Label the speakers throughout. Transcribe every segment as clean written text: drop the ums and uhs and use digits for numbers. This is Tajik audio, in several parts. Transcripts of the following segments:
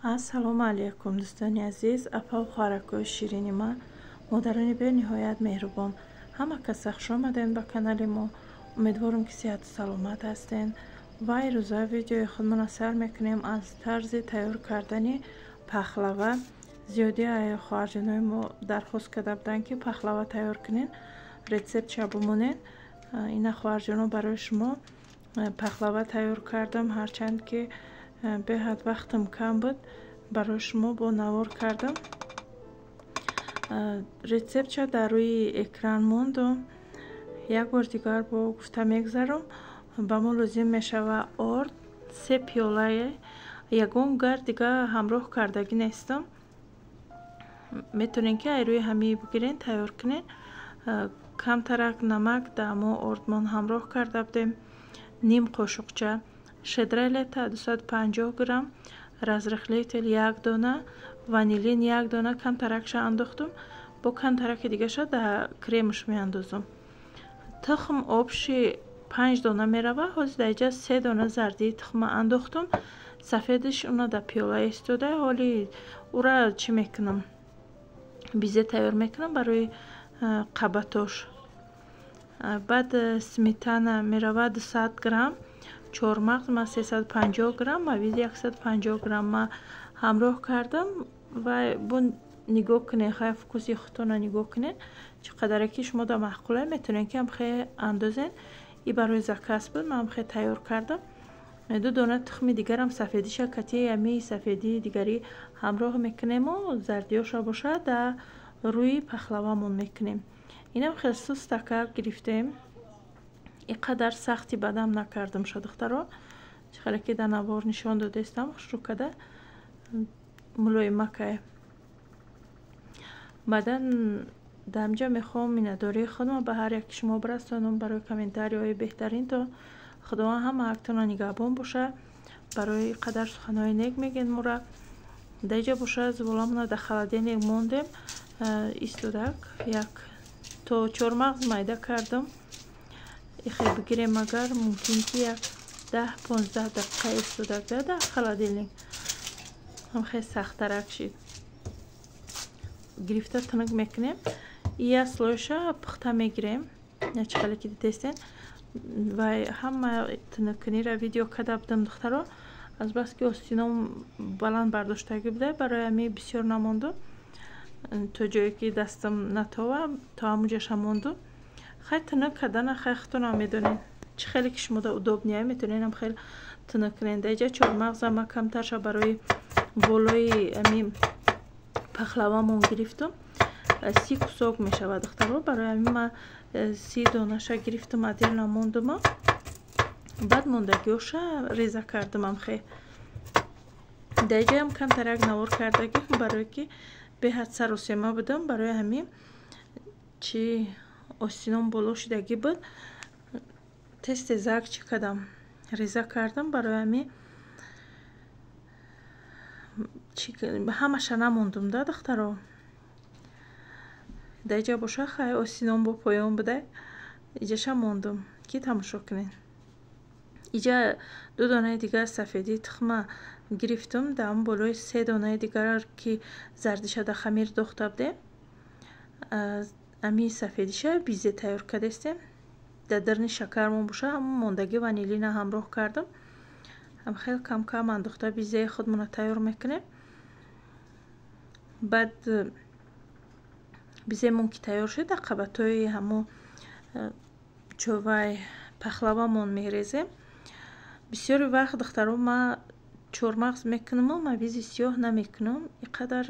Speaker 1: ассалому алайкум дӯстони азиз, апа ва хӯракҳои ширини ман, модарони бениҳоят меҳрубон. Ҳама каса хуш омадем ба канали мо. Умедворам ки сеҳату саломат ҳастен. Ва ирӯза видеои худмона сайр мекунем аз тарзи тайёр кардани пахлава. Зиёди хоҳарҷонои мо дархост карда буданд ки пахлава тайёр кунен, рецептша бимонен. Ина хоҳарҷоно барои шумо пахлава тайёр кардам, ҳарчанд ки беҳад вақтам кам буд, барои шумо бо навор кардам. Рецептша дар рӯи экран монду. Як бор дигар бо гуфта мегзарам. Ба мо лозим мешавад орд 3 пиёлае, ягон гар дига ҳамроҳ кардагӣ нестам. Метавонен ки ай рӯи ҳамин бигирен, тайёр кунен. Камтарак намак дар мо ордмон ҳамроҳ карда будем. Ним қошуқча шедрелета 250 грамм, разрыхлитель 1 дона, ванилин 1 дона камтаракша андохтум. Бо камтараки дигаша дар кремаш меандозам. Тухм обши 5 дона мерава. ҳозир дар инҷа 3 дона зардии тухма андохтум. сафедиш уна дар пиёла истода. ҳоли ура чӣ мекунам? Бизе тайёр мекунам барои қабатош. баъд сметана мерава 200 грамм, чормағз ма 350 грамм, мавиз 150 грамм ма ҳамроҳ кардам. ва бо нигоҳ кунед, хай вкуси худтона нигоҳ кунед, чӣ қадаре ки шумо дар маҳқулае метавонед ки ҳамхе андозен. И барои закас буд, ман ҳамхе тайёр кардам. 2 дона тухми дигарам сафедиша кати, ами сафеди дигари ҳамроҳ мекунему, зардиёша бошад, дар рӯи пахлавамон мекунем. Инам хел сустака гирифтем. иқадар сахти бадам накардам шо духтаро, чӣ қадаре ки дар навор нишон додестам хушрукада мулоимакае. баъдан дар инҷа мехоҳам миннатдории худам ба ҳар яки шумо бирасонам барои комментариҳои беҳтаринтон. худованд ҳама ҳактона нигаҳбон боша. барои қадар суханҳои нек мегӯед мора. дар инҷа боша зуволамона дар холодильник мондем истодак. як то чормағз майда кардам. ихе бигирем, агар мумкин ки як 10-15 дақиқа истодак дар холодильник. ҳамхе сахтарак шид. гирифта тунук мекунем. я слоиша пухта мегирем, чӣ қадаре ки дидестен. ва ҳама тунуккунира видео када будам духтаро. азбаски остином баланд бардоштагӣ буда, барои ҳами бисёр намонду. то ҷое ки дастам натова, то ҳамуҷаша монду. хай тунук кардана хай худтонам медонед. чӣ хеле ки шумо удобнее метавонед ҳам хел тунук кунед. дар инҷа чормағза ма камтарша барои болои ҳами пахлавамон гирифтам. 30 кусок мешавад духтаро. барои ҳамин ма 30 донаша гирифтам, отдельно мондума. баъд мондагиёша реза кардам ҳамхе. дар инҷаам камтарак навор кардагӣ, барое ки беҳад саросема будам. барои ҳамин чи остинон боло шидагӣ буд, тез тезак чӣ кардам, реза кардам. барои ҳамин ҳамаша намондум да духтаро. дар инҷа боша хай остинон бо поён буда, инҷаша мондум ки тамошо кунед. инҷа 2 донаи дигар сафеди тухма гирифтам. дар ҳамон болои 3 донаи дигар ки зардиша дар хамир дохта будем, ами сафедиша бизе тайёр кардестем. дар дарни шакармон боша ҳамон мондагӣ ванилина ҳамроҳ кардам. ҳам хел кам кам андохта бизеи худмона тайёр мекунем. баъд биземон ки тайёр шуд, дар қабатҳои ҳамон човай пахлавамон мерезем. бисёри вақт духтаро ма чормағз мекунам, мавизи сиёҳ намекунам. иқадар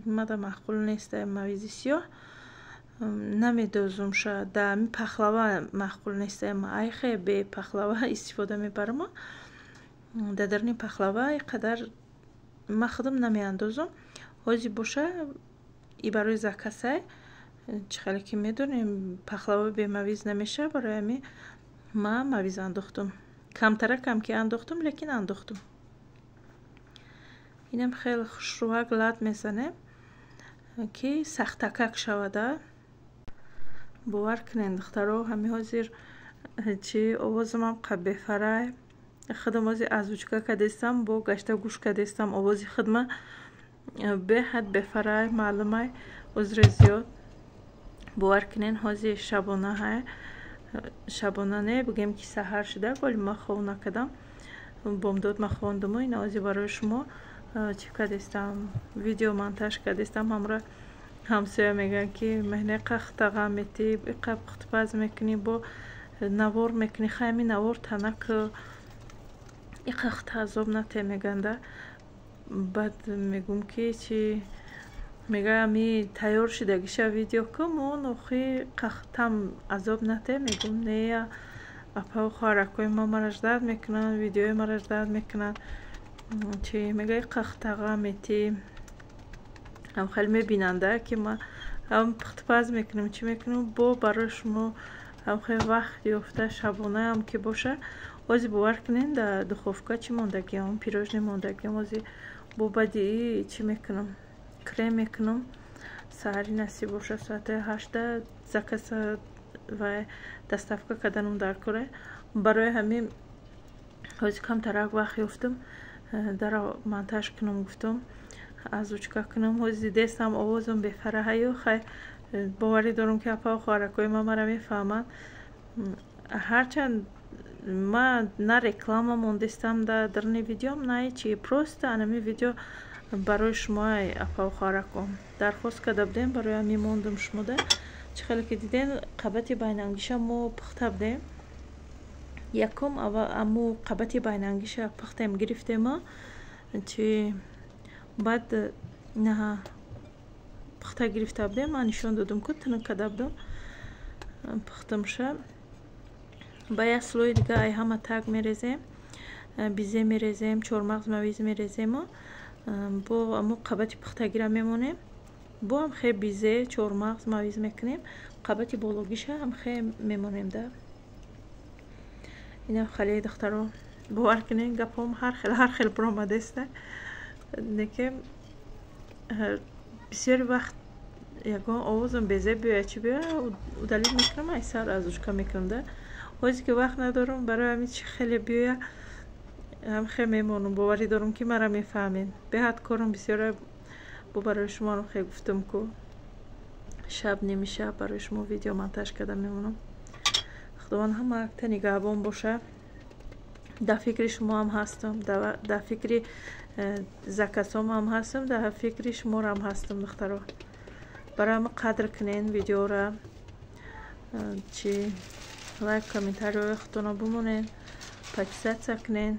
Speaker 1: мада маъқул нест мавизи сиёҳ намедозум. шояд дар ҳамин пахлава маъқул нест. айхе бе пахлава истифода мебарам. дар дарни пахлава иқадар ма худам намеандозам. ҳозир боша и барои закасай, чӣ қадаре ки медонем пахлава бе мавиз намеша. барои ҳамин ма мавиз андохтам. камтаракам ки андохтам, лекин андохтам. инам хеле хушрӯҳак лат мезанем ки сахтакак шавада. бовар кунед духтаро, ҳамин ҳозир чи овозамам қаб бефарай. خدم از ازوچکا کدیستم با گشته گوش کدیستم آوازی خدمه به حد به فرای معلومه عذر زیاد باور کنین هازی شبانه های شبانه نه بگیم که سحر شده ولی ما خواب نکردم بامداد ما خواندم و این آزی برای شما چی کدیستم ویدیو مونتاژ کدیستم همراه همسایه میگن که مهنه قختقه میتی قخت پز میکنی با نوار میکنی خیمی نوار تنک ای قخت عذاب نته میگنده بعد میگم که چی میگه امی تیار شدگیشه ویدیو کم و نوخی قختم عذاب نته میگم نه اپا و خوارکوی ما مرش درد میکنن ویدیوی مرش درد میکنن چی میگه قختقه میتی هم خیلی میبیننده که ما هم پختپز میکنم چی میکنم با برای شما هم خیلی وقت یافته شبانه هم که باشه وزی باور کنین در دخوفکا چی موندگی هم پیروژنی موندگی هم وزی با بدی چی میکنم کرم میکنم سهری نصیب باشه ساعت 8 زکس و دستفکا کدنم در کره برای همین وزی کم ترک وقت یافتم در مونتاژ کنم گفتم ازوچکا کنم وزی دستم آوازم بفره هیو خیلی باوری دارم که اپا و خوارکوی ما مرا میفهمن هرچند ما نه رکلام موندستم در نی ویدیوم نه چی پروست انمی ویدیو برای شما اپا و خوارکوم درخواست کرده بودیم برای همی موندم شما ده چه خیلی که دیدین قبط بینانگیشه مو پخته بودیم یکم امو قبط بینانگیشه پختیم گرفتیم ما چی بعد نه پخته گرفته بودیم من نشون دادم که تنک کرده بودم پختم شد با یک سلوی دیگه ای همه تگ میریزیم بیزه میریزیم چورمغز مویز میریزیم و با امو قبط پخته گیره میمونیم با هم خیلی بیزه چورمغز مویز میکنیم قبط بولوگیش هم خیلی میمونیم ده اینا خیلی دخترو باور کنین گپام هر خیلی برآمده است نکه بسیاری وقت یکان آوازم بیزه بیای چی بیای و دلیل میکنم ای سر ازوچکا میکنم ده وقتی که وقت ندارم برای همین چی خیلی بیای هم خیلی میمونم باوری دارم که مرا میفهمین به حد کارم بسیار برای شما رو خیلی گفتم که شب نمیشه برای شما ویدیو مونتاژ کردم میمونم خداوند همه اکتا نگهبان باشه در فکر شما هم هستم در فکر زکسام هم هستم در فکر شما هم هستم دخترها برای همه قدر کنین ویدیو را چی لایک کامنتاری رو اختونا بمونین پاکیزت سکنین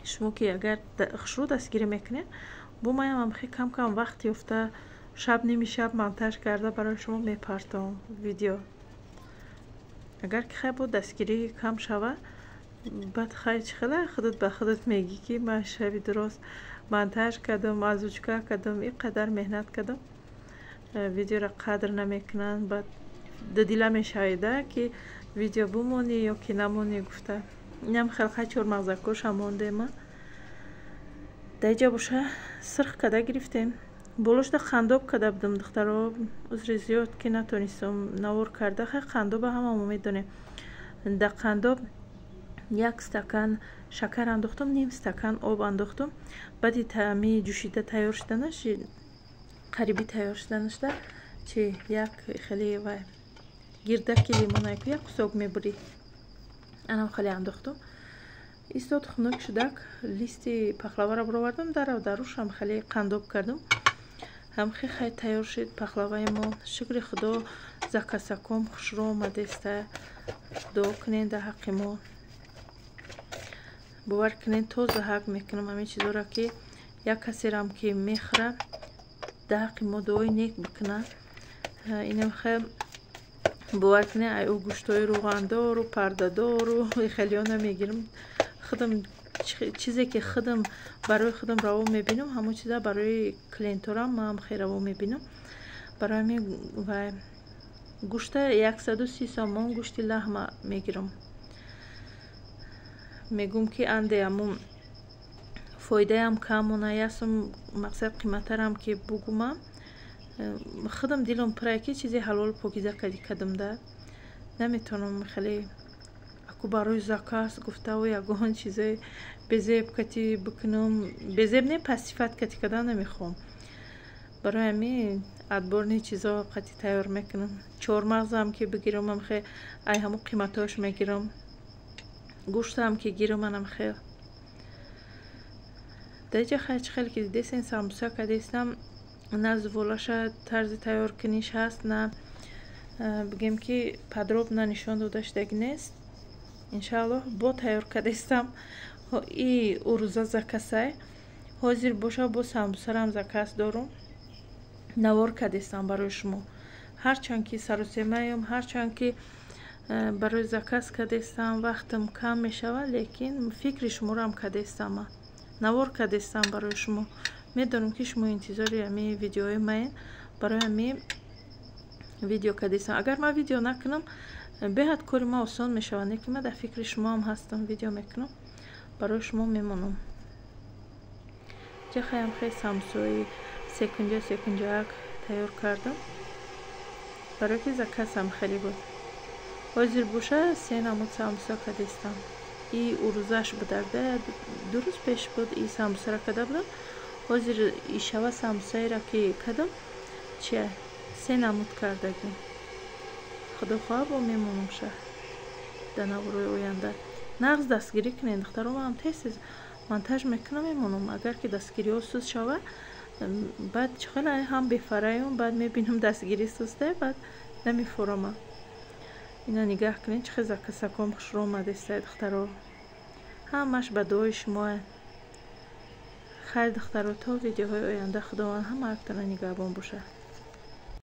Speaker 1: شما که اگر خشرو دستگیری میکنین با ما هم خیلی کم کم وقت یافته شب نیمی شب مونتاژ کرده برای شما میپرتم ویدیو اگر که خیلی بود دستگیری کم شوه بعد خیلی خیلی خودت به خودت میگی که من شبی درست مونتاژ کردم ازوچکا کردم اینقدر مهنت کردم ویدیو را قدر نمیکنن بعد دل میشایده که ویدیو بمونی یا که نمونی گفته اینم خیلی چورمغزکوش هم مونده ما دیجا باشه سرخ کده گرفتیم بولوش ده خندوب کده بودم دخترها عذر زیاد که نتونستم نور کرده خیلی خندوب هم میدونیم ده خندوب یک استکان شکر انداختم نیم استکان آب انداختم بعدی تعمی جوشیده تیار شدنش قریبی تیار شدنش ده چی یک خیلی و گردکی لیمون یک قسوق میبری انم خیلی انداختم ایستاد خنک شدک لیستی پخلاوا را برآوردم دروش هم خیلی قندوب کردم هم خیلی تیار شد پخلاوای ما شکر خدا زکسکم خوشرو آمده است دعا کنین در حق ما باور کنین تازه حق میکنم همین چیزا را که یک کسی را هم که میخوره در حق ما دعای نیک بکنه اینم خیلی باور کنین ای او گوشتای روغندار و پردهدار و خیلی ها نمیگیرم خودم چیزی که خودم برای خودم روا میبینم همون چیزا برای کلینتورم ما هم خیلی روا میبینم برای می و گوشت 130 سومون گوشت لحمه میگیرم میگم که انده همون فایده هم کمونه یاسم مقصد قیمتر هم که بگم خودم دیلم پره که چیزی حلال پاکیزه کدی کدم ده نمیتونم خیلی ку барои заказ гуфтаву ягон чизои безеб кати бикунам. Безеб не пасифат кати кадан намехоҳам. барои ҳамин адборни чизо қати тайёр мекунам. чормағзам ки бигирам хе ай ҳамо қиматош мегирам. гӯштам ки гирам анам хел даҷа хайчи хел ки дидесен самбуса кадестам на зуволаша тарзи тайёркуниш ҳаст на бигем ки подробно нишон додаштаг нест. иншааллоҳ бо тайёр кадестам и урӯза закасай ҳозир боша бо самбусарам закас дорум навор кадестам барои шумо. ҳарчанд ки саросемаем, ҳарчанд ки барои заказ кадестам вақтам кам мешавад, лекин фикри шуморам кадестам, навор кадестам барои шумо. медонам ки шумо интизори ҳамин видеои маен, барои ҳамин видео кадестам. агар ман видео накунам беҳад кори ман осон мешавад, не ки ман дар фикри шумо ҳам ҳастам, видео мекунам, барои шумо мемонам. ҷахаям хеле самбусаи секунҷа тайёр кардам, барои ки закасам хеле буд. ҳозир боша 3 намуд самбуса кадестам. и урӯзаш бударда 2 рӯз пеш буд и самбусара када будам. ҳозир ишава самбусаеро ки кадам чия 3 намуд кардагим. худо хоҳа бо мемонам ша дар наворои оянда. нағз дастгирӣ кунед духтаро, ҳам тез монтаж мекунам мемонам. агар ки дастгириҳо суст шавад баъд чихела ҳам бефараём, баъд мебинам дастгирӣ сустае, баъд намефурама. ина нигаҳ кунед чихел закасаком хушро омадестае духтаро. ҳамаш ба дуои шумоe. хайр духтаро, то видеоҳои оянда худованд ҳамаактона нигаҳбон бошад.